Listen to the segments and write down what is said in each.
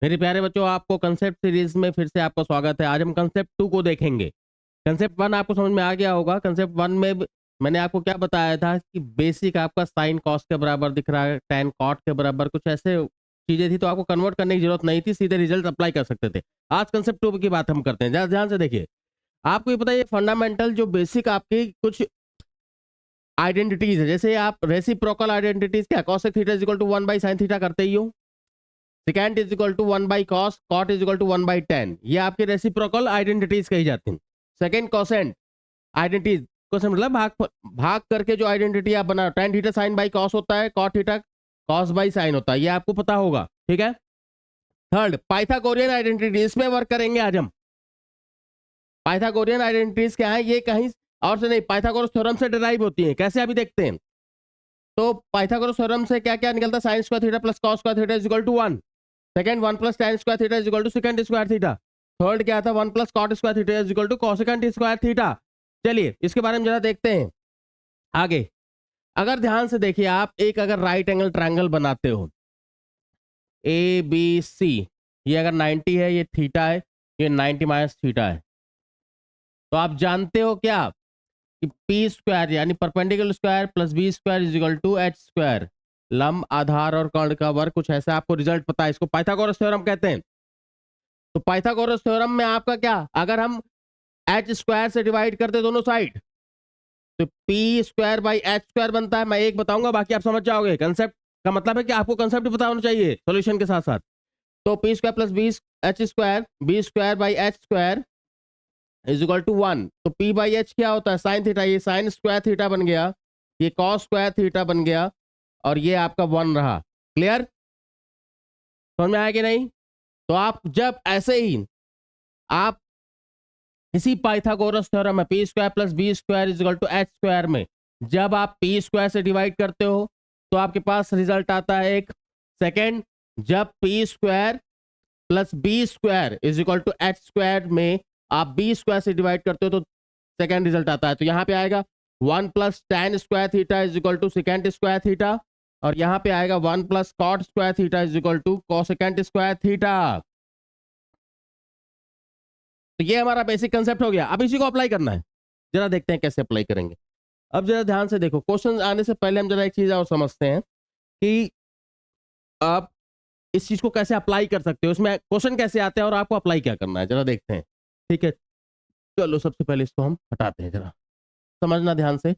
मेरे प्यारे बच्चों, आपको कंसेप्ट सीरीज में फिर से आपका स्वागत है। आज हम कंसेप्ट 2 को देखेंगे। कंसेप्ट 1 आपको समझ में आ गया होगा। कंसेप्ट 1 में मैंने आपको क्या बताया था कि बेसिक आपका साइन कॉस के बराबर दिख रहा है, tan कॉट के बराबर, कुछ ऐसे चीजें थी, तो आपको कन्वर्ट करने की जरूरत नहीं थी, सीधे रिजल्ट अप्लाई कर सकते थे। आज कंसेप्ट 2 की बात हम करते हैं। जरा ध्यान से देखिए, आपको ये पता है, ये फंडामेंटल जो बेसिक आपकी कुछ आइडेंटिटीज है, जैसे आप रेसिप्रोकल आइडेंटिटीज क्या, cos theta is equal to 1 by sin theta करते ही हो, second is equal to 1 by cos, cot is equal to 1 by tan, ये आपकी रेसिप्रोकल आइडेंटिटीज कही जाती हैं। सेकेंड कोसेंट आइडेंटिटीज, कोसेंट मतलब भाग करके जो आइडेंटिटी आप बना, tan theta sine by cos होता है, cot theta cos by sine होता है, ये आपको पता होगा, ठीक है। थर्ड पाइथागोरियन आइडेंटिटी, इसमें वर्क करेंगे आज हम। पाइथागोरियन आइडेंटिटीज क्या है, ये कहीं और से नहीं, पाइथागोरस थ्योरम से डिराइव होती है। कैसे अभी देखते हैं। तो पाइथागोरस थ्योरम से क्या क्या निकलता है, sine square theta plus cos square theta is equal to 1। Second 1 plus tan square theta is equal to second square theta. Third क्या था, 1 plus cot square theta is equal to cosecant square theta. चलिए इसके बारे में जरा देखते हैं आगे। अगर ध्यान से देखिए, आप एक अगर राइट एंगल ट्रायंगल बनाते हो ए बी सी, ये अगर 90 है, ये थीटा है, ये 90 माइनस थीटा है, तो आप जानते हो क्या कि पी स्क्वायर यानी perpendicular square plus B square is equal to H square, लंब आधार और कर्ण का वर्ग, कुछ ऐसा आपको रिजल्ट पता है। इसको पाइथागोरस थ्योरम कहते हैं। तो पाइथागोरस थ्योरम में आपका क्या, अगर हम एच स्क्वायर से डिवाइड करते दोनों साइड, तो P square by H square बनता है। मैं एक बताऊंगा, बाकी आप समझ जाओगे। कंसेप्ट का मतलब है कि आपको कंसेप्ट पता होना चाहिए सॉल्यूशन के साथ साथ। तो P square plus B H square, B square by H square is equal to 1। तो पी बाई एच क्या होता है, साइन थीटा, ये साइन स्क्वायर थीटा बन गया, ये कॉस स्क्वायर थीटा बन गया, और ये आपका 1 रहा। क्लियर, समझ में आया कि नहीं। तो आप जब ऐसे ही आप इसी पाइथागोरस थ्योरम में P square plus B square is equal to H square में जब आप पी स्क्वायर से डिवाइड करते हो, तो आपके पास रिजल्ट आता है एक। सेकेंड, जब P square plus B square is equal to H square में आप बी स्क्वायर से डिवाइड करते हो, तो सेकेंड रिजल्ट आता है। तो यहाँ पे आएगा 1 plus tan square theta is equal to second square theta, और यहाँ पे आएगा 1 plus cot square theta is equal to cosecant square theta. तो ये हमारा बेसिक कंसेप्ट हो गया। अब इसी को अप्लाई करना है, जरा देखते हैं कैसे अप्लाई करेंगे। अब जरा ध्यान से देखो, क्वेश्चन आने से पहले हम जरा एक चीज और समझते हैं कि आप इस चीज को कैसे अप्लाई कर सकते हो, इसमें क्वेश्चन कैसे आते हैं और आपको अप्लाई क्या करना है, जरा देखते हैं। ठीक है, चलो सबसे पहले इसको हम हटाते हैं, जरा समझना ध्यान से।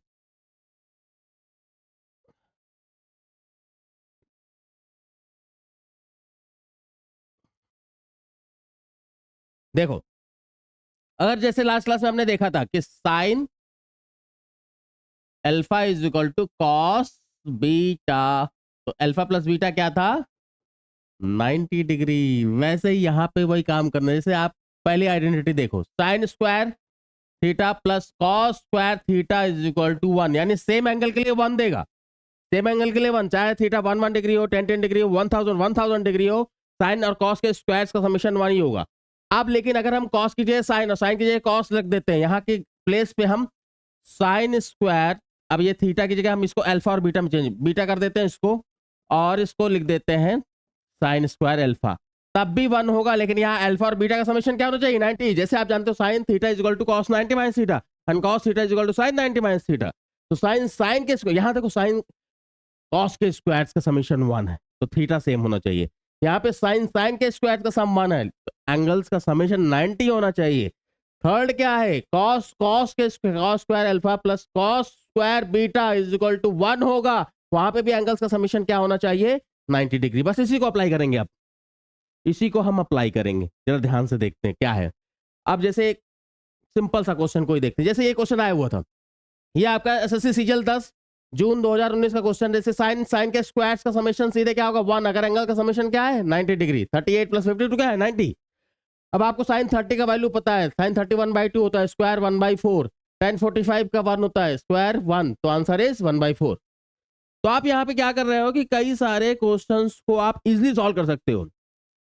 देखो, अगर जैसे लास्ट क्लास में हमने देखा था कि sine alpha is equal to cos beta, तो अल्फा प्लस बीटा क्या था, 90 डिग्री। वैसे ही यहाँ पे वही काम करना है। जैसे आप पहली आइडेंटिटी देखो, sine square theta plus cos square theta is equal to 1, यानी सेम एंगल के लिए 1 देगा। सेम एंगल के लिए 1, चाहे थीटा 1 डिग्री हो, 10 डिग्री हो, 1000 डिग्री हो, साइन और कॉस के स्क्वायर्स का समेशन 1 ही होगा। अब लेकिन अगर हम कॉस की जगह साइन और साइन की जगह कॉस रख देते हैं, यहाँ की प्लेस पे हम साइन स्क्वायर, अब ये थीटा की जगह हम इसको अल्फा और बीटा में चेंज, बीटा कर देते हैं इसको, और इसको लिख देते हैं साइन स्क्वायर अल्फा, तब भी 1 होगा। लेकिन यहाँ अल्फा और बीटा का समेशन क्या होना चाहिए, 90। जैसे आप जानते हो sine theta is equal to cos 90 minus theta, and cos theta is equal to sine 90 minus theta. तो साइन के यहाँ देखो, साइन कॉस के स्क्वायर्स का समेशन 1 है, तो थीटा सेम होना चाहिए। यहाँ पे साइन के स्क्वायर का सम 1 है, तो एंगल्स का समेशन 90 होना चाहिए। थर्ड क्या है, कॉस के cos square alpha plus cos square beta is equal to 1 होगा। वहां पे भी एंगल्स का समेशन क्या होना चाहिए, 90 डिग्री। बस इसी को अप्लाई करेंगे, अब इसी को हम अप्लाई करेंगे। जरा ध्यान से देखते हैं क्या है। अब जैसे एक सिंपल सा क्वेश्चन कोई देखते हैं, जैसे ये क्वेश्चन आया हुआ था, ये आपका एसएससी सीजीएल 10 जून 2019 का क्वेश्चन। जैसे साइन के स्क्वायर्स का समेशन सीधे क्या होगा, 1। अगर एंगल का समेशन क्या है, 90 डिग्री। 38 प्लस 52 क्या है, 90। अब आपको साइन 30 का वैल्यू पता है, साइन 31/2 होता है, स्क्वायर 1/4। tan 45 का 1 होता है, स्क्वायर 1। तो आंसर इज 1/4। तो आप यहाँ पे क्या कर रहे हो कि कई सारे क्वेश्चंस को आप इजिली सॉल्व कर सकते हो।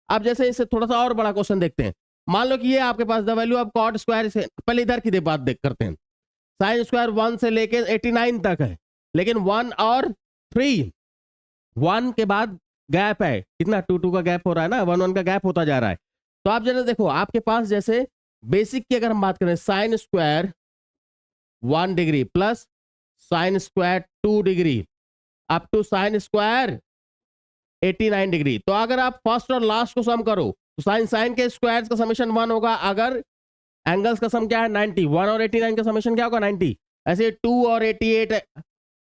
अब जैसे इससे थोड़ा सा और बड़ा क्वेश्चन देखते हैं। मान लो कि ये आपके पास the value of cot square से, पहले इधर की बात देख करते हैं। साइन स्क्वायर 1 से लेके 89 तक है, लेकिन 1 और 3, 1 के बाद गैप है, कितना 2 का गैप हो रहा है ना, 1 का गैप होता जा रहा है। तो आप जरा देखो, आपके पास जैसे बेसिक की अगर हम बात करें, sine square 1 degree plus sine square 2 degree up to sine square 89 degree. तो अगर आप फर्स्ट और लास्ट को सम करो तो साइन साइन के स्क्वायर का समेशन 1 होगा, अगर एंगल्स का सम क्या है 90, 1 और 89 का समेशन क्या होगा 90। ऐसे 2 और 88 है।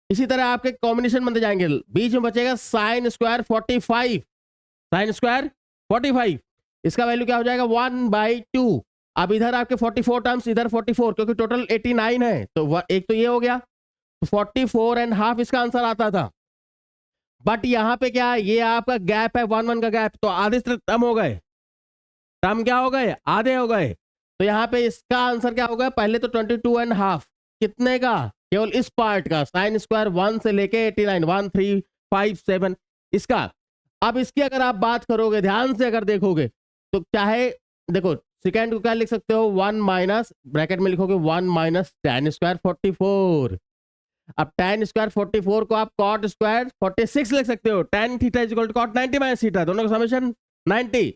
इसी तरह आपके कॉम्बिनेशन बनते जाएंगे, बीच में बचेगा साइन स्क्वायर 45, साइन स्क्वायर 45, इसका वैल्यू क्या हो जाएगा 1/2। अब इधर आपके 44 टर्म्स, इधर 44, क्योंकि टोटल 89 है तो एक तो ये हो गया, तो 44.5 इसका आंसर आता था। बट यहां पे क्या है, ये आपका गैप है 1 का गैप, तो आधे से कम हो गए, टर्म क्या हो गए, आधे हो गए। तो यहाँ पे इसका आंसर क्या होगा, पहले तो 22.5 कितने का, केवल इस पार्ट का, साइन स्क्वायर 1 से लेके 89, 1357 इसका। अब इसकी अगर आप बात करोगे, ध्यान से अगर देखोगे तो चाहे देखो सेकेंड को क्या लिख सकते हो, 1 माइनस ब्रैकेट में लिखोगे 1 माइनस tan स्क्वायर 44। अब tan स्क्वायर 44 को आप cot स्क्वायर 46 लिख सकते हो, tan theta is equal to cot 90 minus theta, दोनों का समेशन 90।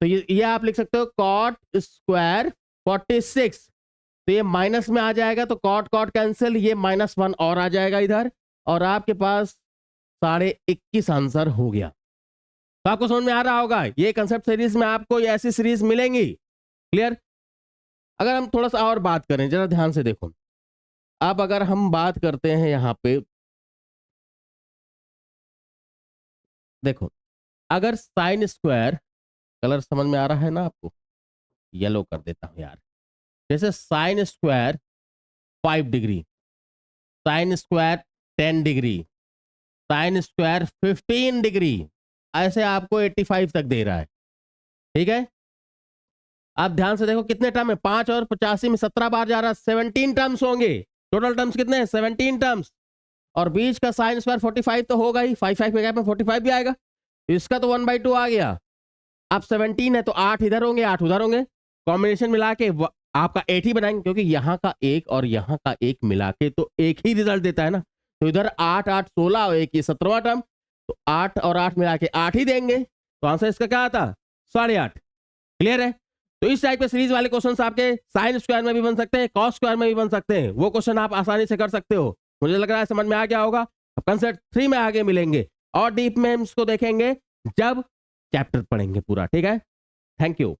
तो ये आप लिख सकते हो cot स्क्वायर 46, तो ये माइनस में आ जाएगा, तो cot cot कैंसिल, ये -1 और आ जाएगा इधर, और आपके पास 21.5 आंसर हो गया। तो आपको समझ में आ रहा होगा, ये कंसेप्ट सीरीज में आपको ऐसी सीरीज मिलेंगी। क्लियर? अगर हम थोड़ा सा और बात करें, जरा ध्यान से देखो, अब अगर हम बात करते हैं यहां पे, देखो अगर साइन स्क्वायर, कलर समझ में आ रहा है ना आपको, येलो कर देता हूं यार, जैसे sine square 5 degree, sine square 10 degree, sine square 15 degree, ऐसे आपको 85 तक दे रहा है। ठीक है, आप ध्यान से देखो कितने टर्म है, 5 और 85 में 17 बार जा रहा है, 17 टर्म्स होंगे। टोटल टर्म्स कितने हैं, 17 टर्म्स, और बीच का साइन स्क्वायर 45 तो होगा ही, 5 5 के गैप में 45 भी आएगा, इसका तो 1/2 आ गया। अब 17 है तो 8 इधर होंगे 8 उधर होंगे, कॉम्बिनेशन मिला के आपका 8 ही बनाएंगे, क्योंकि यहाँ का एक और यहाँ का एक मिला के तो एक ही रिजल्ट देता है ना। तो इधर 8 8 16 और एक ये 17वां टर्म, तो 8 और 8 मिला के 8 ही देंगे, तो आंसर इसका क्या आता, 8.5। क्लियर है? तो इस टाइप के सीरीज वाले क्वेश्चंस आपके साइन स्क्वायर में भी बन सकते हैं, कॉस स्क्वायर में भी बन सकते हैं, वो क्वेश्चन आप आसानी से कर सकते हो। मुझे लग रहा है समझ में आ गया होगा। अब कंसेप्ट 3 में आगे मिलेंगे और डीप में हम इसको देखेंगे जब चैप्टर पढ़ेंगे पूरा। ठीक है, थैंक यू।